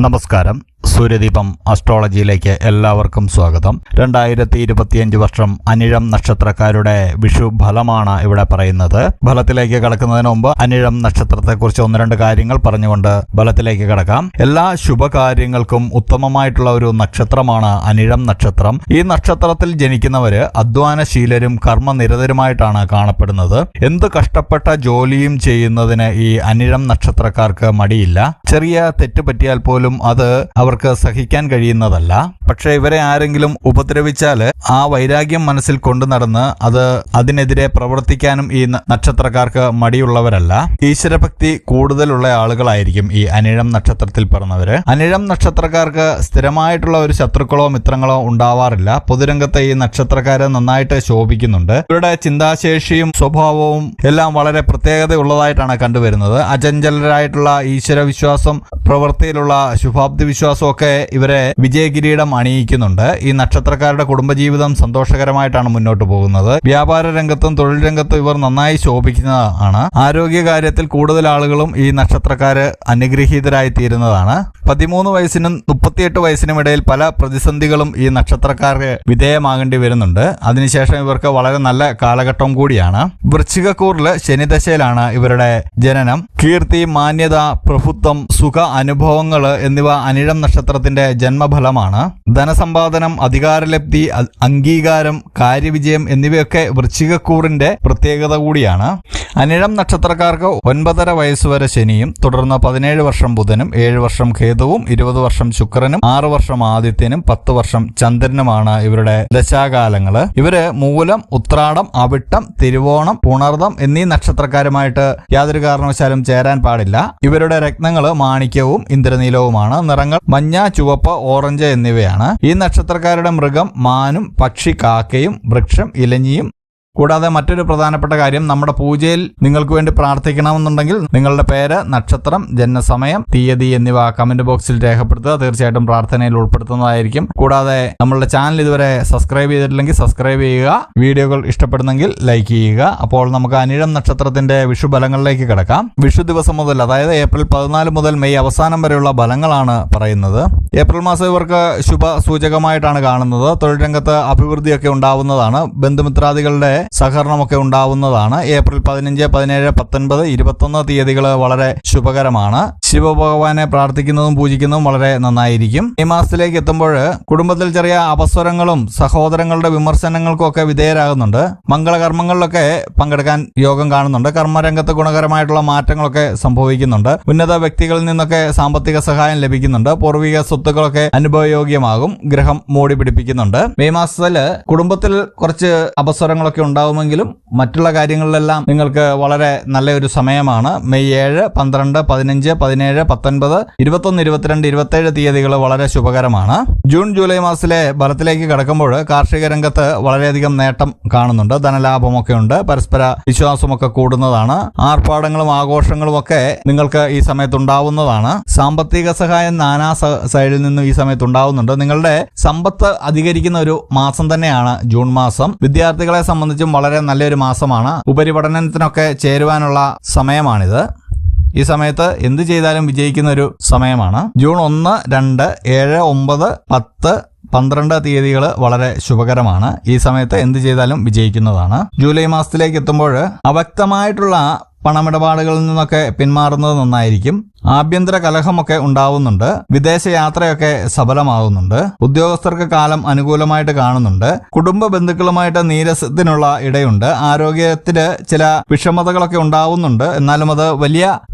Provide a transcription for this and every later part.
നമസ്കാരം. സൂര്യദീപം അസ്ട്രോളജിയിലേക്ക് എല്ലാവർക്കും സ്വാഗതം. 2025 വർഷം അനിഴം നക്ഷത്രക്കാരുടെ വിഷു ഫലമാണ് ഇവിടെ പറയുന്നത്. ഫലത്തിലേക്ക് കടക്കുന്നതിന് മുമ്പ് അനിഴം നക്ഷത്രത്തെക്കുറിച്ച് ഒന്ന് രണ്ട് കാര്യങ്ങൾ പറഞ്ഞുകൊണ്ട് ഫലത്തിലേക്ക് കടക്കാം. എല്ലാ ശുഭകാര്യങ്ങൾക്കും ഉത്തമമായിട്ടുള്ള ഒരു നക്ഷത്രമാണ് അനിഴം നക്ഷത്രം. ഈ നക്ഷത്രത്തിൽ ജനിക്കുന്നവര് അധ്വാനശീലരും കർമ്മനിരതരുമായിട്ടാണ് കാണപ്പെടുന്നത്. എന്ത് കഷ്ടപ്പെട്ട ജോലിയും ചെയ്യുന്നതിന് ഈ അനിഴം നക്ഷത്രക്കാർക്ക് മടിയില്ല. ചെറിയ തെറ്റ് പറ്റിയാൽ പോലും അത് അവർക്ക് സഹിക്കാൻ കഴിയുന്നതല്ല. പക്ഷെ ഇവരെ ആരെങ്കിലും ഉപദ്രവിച്ചാൽ ആ വൈരാഗ്യം മനസ്സിൽ കൊണ്ടു നടന്ന് അതിനെതിരെ പ്രവർത്തിക്കാനും ഈ നക്ഷത്രക്കാർക്ക് മടിയുള്ളവരല്ല. ഈശ്വരഭക്തി കൂടുതലുള്ള ആളുകളായിരിക്കും ഈ അനിഴം നക്ഷത്രത്തിൽ പിറന്നവര്. അനിഴം നക്ഷത്രക്കാർക്ക് സ്ഥിരമായിട്ടുള്ള ഒരു ശത്രുക്കളോ മിത്രങ്ങളോ ഉണ്ടാവാറില്ല. പൊതുരംഗത്തെ ഈ നക്ഷത്രക്കാര് നന്നായിട്ട് ശോഭിക്കുന്നുണ്ട്. ഇവരുടെ ചിന്താശേഷിയും സ്വഭാവവും എല്ലാം വളരെ പ്രത്യേകതയുള്ളതായിട്ടാണ് കണ്ടുവരുന്നത്. അചഞ്ചലരായിട്ടുള്ള ഈശ്വരവിശ്വാസം, പ്രവൃത്തിയിലുള്ള ശുഭാപ്തി വിശ്വാസം ഒക്കെ ഇവരെ വിജയകിരീടം അണിയിക്കുന്നുണ്ട്. ഈ നക്ഷത്രക്കാരുടെ കുടുംബജീവിതം സന്തോഷകരമായിട്ടാണ് മുന്നോട്ട് പോകുന്നത്. വ്യാപാര രംഗത്തും തൊഴിൽ രംഗത്തും ഇവർ നന്നായി ശോഭിക്കുന്നതാണ്. ആരോഗ്യകാര്യത്തിൽ കൂടുതൽ ആളുകളും ഈ നക്ഷത്രക്കാര് അനുഗ്രഹീതരായി തീരുന്നതാണ്. 13 വയസ്സിനും 38 വയസ്സിനും ഇടയിൽ പല പ്രതിസന്ധികളും ഈ നക്ഷത്രക്കാർക്ക് വിധേയമാകേണ്ടി വരുന്നുണ്ട്. അതിനുശേഷം ഇവർക്ക് വളരെ നല്ല കാലഘട്ടം കൂടിയാണ്. വൃശ്ചികക്കൂറില് ശനിദശയിലാണ് ഇവരുടെ ജനനം. കീർത്തി, മാന്യത, പ്രഭുത്വം, സുഖ അനുഭവങ്ങൾ എന്നിവ അനിഴം നക്ഷത്രത്തിന്റെ ജന്മഫലമാണ്. ധനസമ്പാദനം, അധികാരലബ്ധി, അംഗീകാരം, കാര്യവിജയം എന്നിവയൊക്കെ വൃശ്ചികക്കൂറിന്റെ പ്രത്യേകത കൂടിയാണ്. അനിഴം നക്ഷത്രക്കാർക്ക് 9.5 വയസ്സുവരെ ശനിയും തുടർന്ന് 17 വർഷം ബുധനും 7 വർഷം കേതുവും 20 വർഷം ശുക്രനും 6 വർഷം ആദിത്യനും 10 വർഷം ചന്ദ്രനുമാണ് ഇവരുടെ ദശാകാലങ്ങള്. ഇവര് മൂലം, ഉത്രാടം, അവിട്ടം, തിരുവോണം, പുണർദം എന്നീ നക്ഷത്രക്കാരുമായിട്ട് യാതൊരു കാരണവശാലും ചേരാൻ പാടില്ല. ഇവരുടെ രത്നങ്ങള് മാണിക്യവും ഇന്ദ്രനീലവുമാണ്. നിറങ്ങൾ മഞ്ഞ, ചുവപ്പ്, ഓറഞ്ച് എന്നിവയാണ്. ഈ നക്ഷത്രക്കാരുടെ മൃഗം മാനും, പക്ഷി കാക്കയും, വൃക്ഷം ഇലഞ്ഞിയും. കൂടാതെ മറ്റൊരു പ്രധാനപ്പെട്ട കാര്യം, നമ്മുടെ പൂജയിൽ നിങ്ങൾക്ക് വേണ്ടി പ്രാർത്ഥിക്കണമെന്നുണ്ടെങ്കിൽ നിങ്ങളുടെ പേര്, നക്ഷത്രം, ജന്മസമയം, തീയതി എന്നിവ കമന്റ് ബോക്സിൽ രേഖപ്പെടുത്തുക. തീർച്ചയായിട്ടും പ്രാർത്ഥനയിൽ ഉൾപ്പെടുത്തുന്നതായിരിക്കും. കൂടാതെ നമ്മളുടെ ചാനൽ ഇതുവരെ സബ്സ്ക്രൈബ് ചെയ്തിട്ടില്ലെങ്കിൽ സബ്സ്ക്രൈബ് ചെയ്യുക. വീഡിയോകൾ ഇഷ്ടപ്പെടുന്നെങ്കിൽ ലൈക്ക് ചെയ്യുക. അപ്പോൾ നമുക്ക് അനിഴം നക്ഷത്രത്തിന്റെ വിഷു ഫലങ്ങളിലേക്ക് കിടക്കാം. വിഷു ദിവസം മുതൽ, അതായത് ഏപ്രിൽ 14 മുതൽ മെയ് അവസാനം വരെയുള്ള ഫലങ്ങളാണ് പറയുന്നത്. ഏപ്രിൽ മാസം ഇവർക്ക് ശുഭ സൂചകമായിട്ടാണ് കാണുന്നത്. തൊഴിൽ രംഗത്ത് അഭിവൃദ്ധിയൊക്കെ ഉണ്ടാവുന്നതാണ്. ബന്ധുമിത്രാദികളുടെ സഹകരണമൊക്കെ ഉണ്ടാവുന്നതാണ്. ഏപ്രിൽ 15, 17, 19, 21 തീയതികൾ വളരെ ശുഭകരമാണ്. ശിവഭഗവാനെ പ്രാർത്ഥിക്കുന്നതും പൂജിക്കുന്നതും വളരെ നന്നായിരിക്കും. ഈ മാസത്തിലേക്ക് എത്തുമ്പോൾ കുടുംബത്തിൽ ചെറിയ അപസ്വരങ്ങളും സഹോദരങ്ങളുടെ വിമർശനങ്ങൾക്കും ഒക്കെ വിധേയരാകുന്നുണ്ട്. മംഗളകർമ്മങ്ങളിലൊക്കെ പങ്കെടുക്കാൻ യോഗം കാണുന്നുണ്ട്. കർമ്മരംഗത്ത് ഗുണകരമായിട്ടുള്ള മാറ്റങ്ങളൊക്കെ സംഭവിക്കുന്നുണ്ട്. ഉന്നത വ്യക്തികളിൽ നിന്നൊക്കെ സാമ്പത്തിക സഹായം ലഭിക്കുന്നുണ്ട്. പൂർവിക സ്വത്തുക്കളൊക്കെ അനുഭവയോഗ്യമാകും. ഗ്രഹം മോടി പിടിപ്പിക്കുന്നുണ്ട്. മെയ് മാസത്തിൽ കുടുംബത്തിൽ കുറച്ച് അപസ്വരങ്ങളൊക്കെ ഉണ്ടാവുമെങ്കിലും മറ്റുള്ള കാര്യങ്ങളിലെല്ലാം നിങ്ങൾക്ക് വളരെ നല്ലൊരു സമയമാണ്. മെയ് 7, 12, 15, 17, 19, 21, 22, 27 തീയതികൾ വളരെ ശുഭകരമാണ്. ജൂൺ ജൂലൈ മാസത്തിലെ ഫലത്തിലേക്ക് കടക്കുമ്പോൾ കാർഷിക രംഗത്ത് വളരെയധികം നേട്ടം കാണുന്നുണ്ട്. ധനലാഭമൊക്കെ ഉണ്ട്. പരസ്പര വിശ്വാസമൊക്കെ കൂടുന്നതാണ്. ആർഭാടങ്ങളും ആഘോഷങ്ങളും ഒക്കെ നിങ്ങൾക്ക് ഈ സമയത്ത് ഉണ്ടാവുന്നതാണ്. സാമ്പത്തിക സഹായം നാനാ സൈഡിൽ നിന്നും ഈ സമയത്ത് ഉണ്ടാവുന്നുണ്ട്. നിങ്ങളുടെ സമ്പത്ത് അധികരിക്കുന്ന ഒരു മാസം തന്നെയാണ് ജൂൺ മാസം. വിദ്യാർത്ഥികളെ സംബന്ധിച്ചും വളരെ നല്ലൊരു മാസമാണ്. ഉപരിപഠനത്തിനൊക്കെ ചേരുവാനുള്ള സമയമാണിത്. ഈ സമയത്ത് എന്ത് ചെയ്താലും വിജയിക്കുന്ന ഒരു സമയമാണ്. ജൂൺ 1, 2, 7, 9, 10, 12 തീയതികൾ വളരെ ശുഭകരമാണ്. ഈ സമയത്ത് എന്ത് ചെയ്താലും വിജയിക്കുന്നതാണ്. ജൂലൈ മാസത്തിലേക്ക് എത്തുമ്പോൾ അവ്യക്തമായിട്ടുള്ള പണമിടപാടുകളിൽ നിന്നൊക്കെ പിന്മാറുന്നത് നന്നായിരിക്കും. ആഭ്യന്തര കലഹമൊക്കെ ഉണ്ടാവുന്നുണ്ട്. വിദേശ യാത്രയൊക്കെ സഫലമാകുന്നുണ്ട്. ഉദ്യോഗസ്ഥർക്ക് കാലം അനുകൂലമായിട്ട് കാണുന്നുണ്ട്. കുടുംബ ബന്ധുക്കളുമായിട്ട് നീരസത്തിനുള്ള ഇടയുണ്ട്. ആരോഗ്യത്തിന് ചില വിഷമതകളൊക്കെ ഉണ്ടാവുന്നുണ്ട്. എന്നാലും അത് വലിയ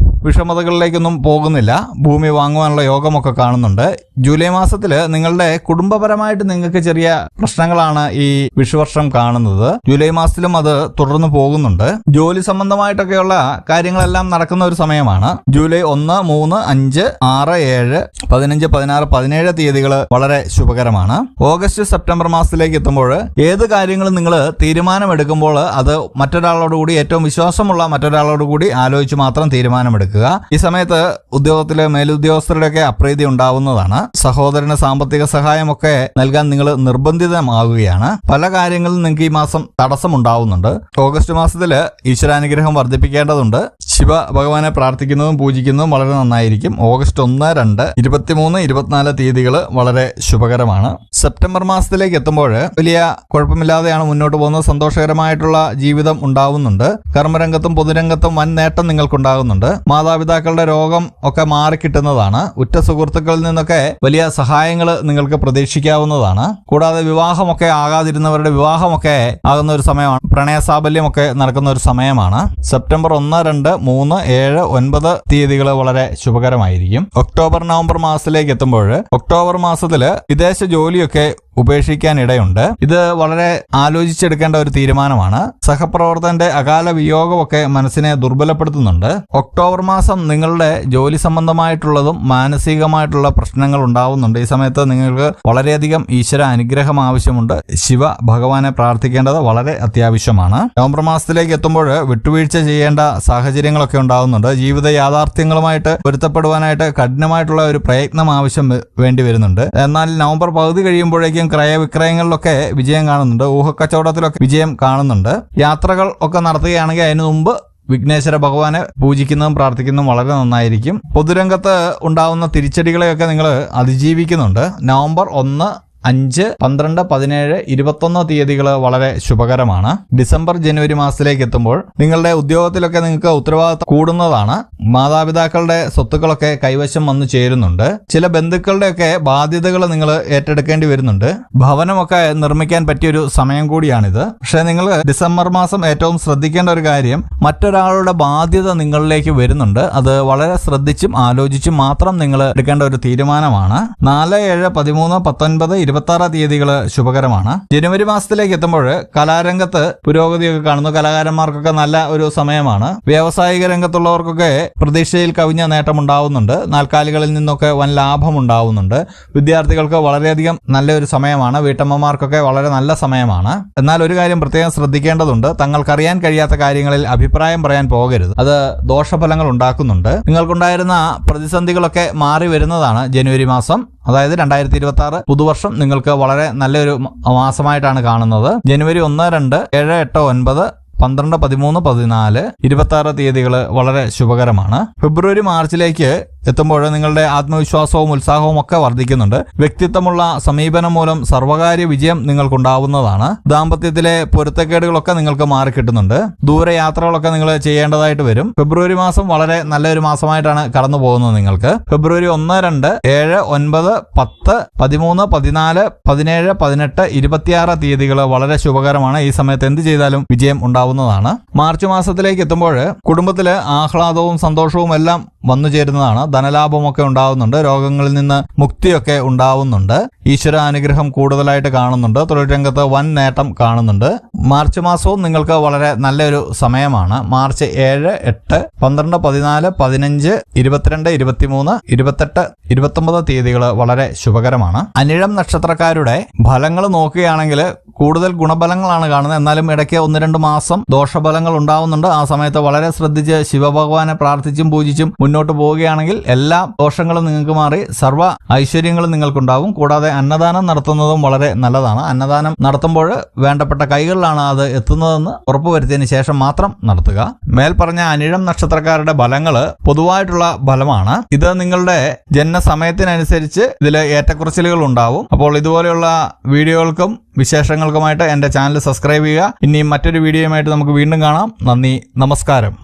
വിഷമതകളിലേക്കൊന്നും പോകുന്നില്ല. ഭൂമി വാങ്ങുവാനുള്ള യോഗമൊക്കെ കാണുന്നുണ്ട്. ജൂലൈ മാസത്തിൽ നിങ്ങളുടെ കുടുംബപരമായിട്ട് നിങ്ങൾക്ക് ചെറിയ പ്രശ്നങ്ങളാണ് ഈ വിഷുവർഷം കാണുന്നത്. ജൂലൈ മാസത്തിലും അത് തുടർന്ന് പോകുന്നുണ്ട്. ജോലി സംബന്ധമായിട്ടൊക്കെയുള്ള കാര്യങ്ങളെല്ലാം നടക്കുന്ന ഒരു സമയമാണ്. ജൂലൈ 1, 3, 5, 6, 7, 15, 16, 17 തീയതികൾ വളരെ ശുഭകരമാണ്. ഓഗസ്റ്റ്, സെപ്റ്റംബർ മാസത്തിലേക്ക് എത്തുമ്പോൾ ഏത് കാര്യങ്ങളും നിങ്ങൾ തീരുമാനമെടുക്കുമ്പോൾ അത് മറ്റൊരാളോടുകൂടി, ഏറ്റവും വിശ്വാസമുള്ള മറ്റൊരാളോടുകൂടി ആലോചിച്ച് മാത്രം തീരുമാനമെടുക്കുക. ഈ സമയത്ത് ഉദ്യോഗത്തിലെ മേലുദ്യോഗസ്ഥരുടെയൊക്കെ അപ്രീതി ഉണ്ടാവുന്നതാണ്. സഹോദരന് സാമ്പത്തിക സഹായമൊക്കെ നൽകാൻ നിങ്ങൾ നിർബന്ധിതമാകുകയാണ്. പല കാര്യങ്ങളും നിങ്ങൾക്ക് ഈ മാസം തടസ്സം ഉണ്ടാവുന്നുണ്ട്. ഓഗസ്റ്റ് മാസത്തിൽ ഈശ്വരാനുഗ്രഹം വർദ്ധിപ്പിക്കേണ്ടതുണ്ട്. ശിവ ഭഗവാനെ പ്രാർത്ഥിക്കുന്നതും പൂജിക്കുന്നതും വളരെ നന്നായിരിക്കും. ഓഗസ്റ്റ് 1, 2, 23, 24 തീയതികൾ വളരെ ശുഭകരമാണ്. സെപ്റ്റംബർ മാസത്തിലേക്ക് എത്തുമ്പോൾ വലിയ കുഴപ്പമില്ലാതെയാണ് മുന്നോട്ട് പോകുന്നത്. സന്തോഷകരമായിട്ടുള്ള ജീവിതം ഉണ്ടാവുന്നുണ്ട്. കർമ്മരംഗത്തും പൊതുരംഗത്തും വൻ നേട്ടം നിങ്ങൾക്കുണ്ടാകുന്നുണ്ട്. മാതാപിതാക്കളുടെ രോഗം ഒക്കെ മാറിക്കിട്ടുന്നതാണ്. ഉറ്റ സുഹൃത്തുക്കളിൽ നിന്നൊക്കെ വലിയ സഹായങ്ങൾ നിങ്ങൾക്ക് പ്രതീക്ഷിക്കാവുന്നതാണ്. കൂടാതെ വിവാഹമൊക്കെ ആകാതിരുന്നവരുടെ വിവാഹമൊക്കെ ആകുന്ന ഒരു സമയമാണ്. പ്രണയസാബല്യമൊക്കെ നടക്കുന്ന ഒരു സമയമാണ്. സെപ്റ്റംബർ 1, 2, 3, 7, 9 തീയതികൾ വളരെ ശുഭകരമായിരിക്കും. ഒക്ടോബർ നവംബർ മാസത്തിലേക്ക് എത്തുമ്പോൾ ഒക്ടോബർ മാസത്തില് വിദേശ ജോലിയൊക്കെ ഉപേക്ഷിക്കാനിടയുണ്ട്. ഇത് വളരെ ആലോചിച്ചെടുക്കേണ്ട ഒരു തീരുമാനമാണ്. സഹപ്രവർത്തകന്റെ അകാല വിയോഗമൊക്കെ മനസ്സിനെ ദുർബലപ്പെടുത്തുന്നുണ്ട്. ഒക്ടോബർ മാസം നിങ്ങളുടെ ജോലി സംബന്ധമായിട്ടുള്ളതും മാനസികമായിട്ടുള്ള പ്രശ്നങ്ങൾ ഉണ്ടാവുന്നുണ്ട്. ഈ സമയത്ത് നിങ്ങൾക്ക് വളരെയധികം ഈശ്വര അനുഗ്രഹം ആവശ്യമുണ്ട്. ശിവ ഭഗവാനെ പ്രാർത്ഥിക്കേണ്ടത് വളരെ അത്യാവശ്യമാണ്. നവംബർ മാസത്തിലേക്ക് എത്തുമ്പോൾ വിട്ടുവീഴ്ച ചെയ്യേണ്ട സാഹചര്യങ്ങളൊക്കെ ഉണ്ടാവുന്നുണ്ട്. ജീവിത യാഥാർത്ഥ്യങ്ങളുമായിട്ട് പൊരുത്തപ്പെടുവാനായിട്ട് കഠിനമായിട്ടുള്ള ഒരു പ്രയത്നം ആവശ്യം വേണ്ടി വരുന്നുണ്ട്. എന്നാൽ നവംബർ പകുതി കഴിയുമ്പോഴേക്കും ക്രയവിക്രയങ്ങളിലൊക്കെ വിജയം കാണുന്നുണ്ട്. ഊഹക്കച്ചവടത്തിലൊക്കെ വിജയം കാണുന്നുണ്ട്. യാത്രകൾ ഒക്കെ നടത്തുകയാണെങ്കിൽ അതിനു മുമ്പ് വിഘ്നേശ്വര ഭഗവാനെ പൂജിക്കുന്നതും പ്രാർത്ഥിക്കുന്നതും വളരെ നന്നായിരിക്കും. പൊതുരംഗത്ത് ഉണ്ടാവുന്ന തിരിച്ചടികളെയൊക്കെ നിങ്ങൾ അതിജീവിക്കുന്നുണ്ട്. നവംബർ 1, 5, 12, 17, 21 തീയതികൾ വളരെ ശുഭകരമാണ്. ഡിസംബർ ജനുവരി മാസത്തിലേക്ക് എത്തുമ്പോൾ നിങ്ങളുടെ ഉദ്യോഗത്തിലൊക്കെ നിങ്ങൾക്ക് ഉത്തരവാദിത്തം കൂടുന്നതാണ്. മാതാപിതാക്കളുടെ സ്വത്തുക്കളൊക്കെ കൈവശം വന്നു ചേരുന്നുണ്ട്. ചില ബന്ധുക്കളുടെയൊക്കെ ബാധ്യതകൾ നിങ്ങൾ ഏറ്റെടുക്കേണ്ടി വരുന്നുണ്ട്. ഭവനമൊക്കെ നിർമ്മിക്കാൻ പറ്റിയൊരു സമയം കൂടിയാണിത്. പക്ഷെ നിങ്ങൾ ഡിസംബർ മാസം ഏറ്റവും ശ്രദ്ധിക്കേണ്ട ഒരു കാര്യം, മറ്റൊരാളുടെ ബാധ്യത നിങ്ങളിലേക്ക് വരുന്നുണ്ട്. അത് വളരെ ശ്രദ്ധിച്ചും ആലോചിച്ചും മാത്രം നിങ്ങൾ എടുക്കേണ്ട ഒരു തീരുമാനമാണ്. 4, 7, 13, 19, 26 തീയതികൾ ശുഭകരമാണ്. ജനുവരി മാസത്തിലേക്ക് എത്തുമ്പോൾ കലാരംഗത്ത് പുരോഗതിയൊക്കെ കാണുന്നു. കലാകാരന്മാർക്കൊക്കെ നല്ല ഒരു സമയമാണ്. വ്യാവസായിക രംഗത്തുള്ളവർക്കൊക്കെ പ്രതീക്ഷയിൽ കവിഞ്ഞ നേട്ടമുണ്ടാവുന്നുണ്ട്. നാൽക്കാലികളിൽ നിന്നൊക്കെ വൻ ലാഭം ഉണ്ടാവുന്നുണ്ട്. വിദ്യാർത്ഥികൾക്ക് വളരെയധികം നല്ലൊരു സമയമാണ്. വീട്ടമ്മമാർക്കൊക്കെ വളരെ നല്ല സമയമാണ്. എന്നാൽ ഒരു കാര്യം പ്രത്യേകം ശ്രദ്ധിക്കേണ്ടതുണ്ട്. തങ്ങൾക്കറിയാൻ കഴിയാത്ത കാര്യങ്ങളിൽ അഭിപ്രായം പറയാൻ പോകരുത്. അത് ദോഷഫലങ്ങൾ ഉണ്ടാക്കുന്നുണ്ട്. നിങ്ങൾക്കുണ്ടായിരുന്ന പ്രതിസന്ധികളൊക്കെ മാറി വരുന്നതാണ് ജനുവരി മാസം. അതായത് 2026 പുതുവർഷം നിങ്ങൾക്ക് വളരെ നല്ലൊരു മാസമായിട്ടാണ് കാണുന്നത്. ജനുവരി 1, 2, 7, 8, 9, 12, 13, 14, 26 തീയതികൾ വളരെ ശുഭകരമാണ്. ഫെബ്രുവരി മാർച്ചിലേക്ക് എത്തുമ്പോൾ നിങ്ങളുടെ ആത്മവിശ്വാസവും ഉത്സാഹവും ഒക്കെ വർദ്ധിക്കുന്നുണ്ട്. വ്യക്തിത്വമുള്ള സമീപനം മൂലം സർവകാര്യ വിജയം നിങ്ങൾക്കുണ്ടാവുന്നതാണ്. ദാമ്പത്യത്തിലെ പൊരുത്തക്കേടുകളൊക്കെ നിങ്ങൾക്ക് മാറിക്കിട്ടുന്നുണ്ട്. ദൂരയാത്രകളൊക്കെ നിങ്ങൾ ചെയ്യേണ്ടതായിട്ട് വരും. ഫെബ്രുവരി മാസം വളരെ നല്ലൊരു മാസമായിട്ടാണ് കടന്നു പോകുന്നത് നിങ്ങൾക്ക്. ഫെബ്രുവരി 1, 2, 7, 9, 10, 13, 14, 17, 18, 26 തീയതികൾ വളരെ ശുഭകരമാണ്. ഈ സമയത്ത് എന്ത് ചെയ്താലും വിജയം ഉണ്ടാവുന്നതാണ്. മാർച്ച് മാസത്തിലേക്ക് എത്തുമ്പോൾ കുടുംബത്തില് ആഹ്ലാദവും സന്തോഷവും എല്ലാം വന്നു ചേരുന്നതാണ്. ധനലാഭമൊക്കെ ഉണ്ടാവുന്നുണ്ട്. രോഗങ്ങളിൽ നിന്ന് മുക്തിയൊക്കെ ഉണ്ടാവുന്നുണ്ട്. ഈശ്വര അനുഗ്രഹം കൂടുതലായിട്ട് കാണുന്നുണ്ട്. തൊഴിൽ രംഗത്ത് വൻ നേട്ടം കാണുന്നുണ്ട്. മാർച്ച് മാസവും നിങ്ങൾക്ക് വളരെ നല്ലൊരു സമയമാണ്. മാർച്ച് 7, 8, 12, 14, 15, 22, 23, 28, 29 തീയതികൾ വളരെ ശുഭകരമാണ്. അനിഴം നക്ഷത്രക്കാരുടെ ഫലങ്ങൾ നോക്കുകയാണെങ്കിൽ കൂടുതൽ ഗുണഫലങ്ങളാണ് കാണുന്നത്. എന്നാലും ഇടയ്ക്ക് 1-2 മാസം ദോഷഫലങ്ങൾ ഉണ്ടാവുന്നുണ്ട്. ആ സമയത്ത് വളരെ ശ്രദ്ധിച്ച് ശിവഭഗവാനെ പ്രാർത്ഥിച്ചും പൂജിച്ചും മുന്നോട്ട് പോവുകയാണെങ്കിൽ എല്ലാ ദോഷങ്ങളും നിങ്ങൾക്ക് മാറി സർവ്വ ഐശ്വര്യങ്ങളും നിങ്ങൾക്കുണ്ടാവും. കൂടാതെ അന്നദാനം നടത്തുന്നതും വളരെ നല്ലതാണ്. അന്നദാനം നടത്തുമ്പോൾ വേണ്ടപ്പെട്ട കൈകളിലാണ് അത് എത്തുന്നതെന്ന് ഉറപ്പുവരുത്തിയതിനു ശേഷം മാത്രം നടത്തുക. മേൽപ്പറഞ്ഞ അനിഴം നക്ഷത്രക്കാരുടെ ഫലങ്ങൾ പൊതുവായിട്ടുള്ള ഫലമാണ്. ഇത് നിങ്ങളുടെ ജനനസമയത്തിനനുസരിച്ച് ഇതിൽ ഏറ്റക്കുറച്ചിലുകൾ ഉണ്ടാവും. അപ്പോൾ ഇതുപോലെയുള്ള വീഡിയോകൾക്കും വിശേഷങ്ങൾക്കുമായിട്ട് എൻ്റെ ചാനൽ സബ്സ്ക്രൈബ് ചെയ്യുക. ഇനിയും മറ്റൊരു വീഡിയോയുമായിട്ട് നമുക്ക് വീണ്ടും കാണാം. നന്ദി, നമസ്കാരം.